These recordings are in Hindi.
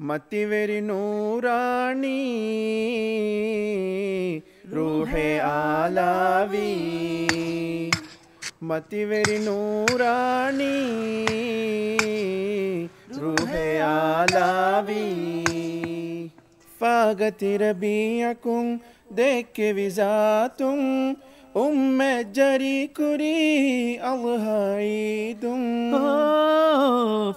मतिवेरी नूरानी रूहे आलावी मतिवेरी नूरानी रूहे आलावी फागति रबियकुम देख विजातुम जरी कुरी अल्हाईदुम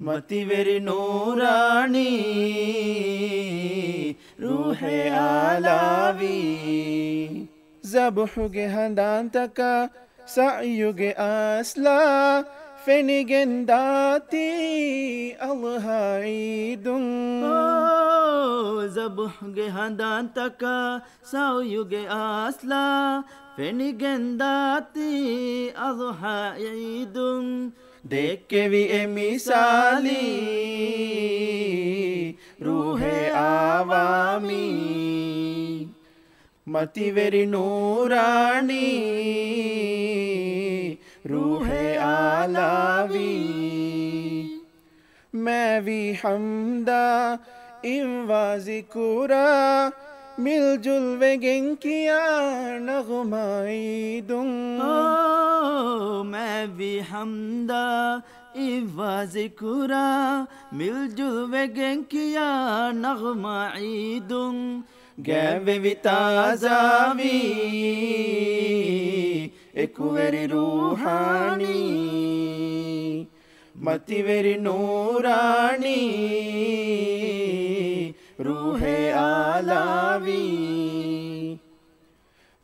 मतिवेरी नूरानी रूहे आलावी ज़बहुगे हंदांतका सायुगे आसला फेनिगेंदाती अल्हाईदुम ज़बहुगे हंदांतका सायुगे आसला फेनिगेंदाती अल्हाईदुम देख के भी ए मिसाली रूहे आवामी मतिवेरी नूरानी रूहे आलावी मैं भी हमदा इवाज़ी कुरा मिलजुल वेगें किया नगमाईदुम मैं भी हमदा इवाज़िकुरा मिलजुल वेगें किया नगमा ईदुम गैवे विताज़ावी एकवेरी रूहानी मतिवेरी नूरानी रूहे आलावी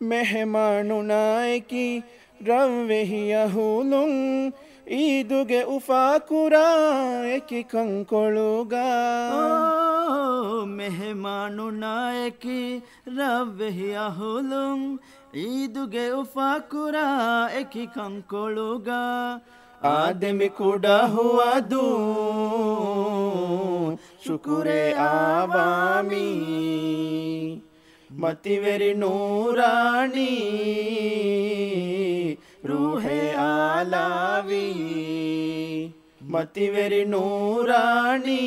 मेहमानुनाए की रव्वे यहूलुं ईदुगे उफाकुरा एकी कंकोलुगा मेहमानुनाएकी रव्वे यहूलुं ईदुगे उफाकुरा एकी कंकोलुगा आदमी कुड़ा हुआ दू शुक्रे आवामी मतिवेरी नूरानी रूहे आलावी मतिवेरी नूरानी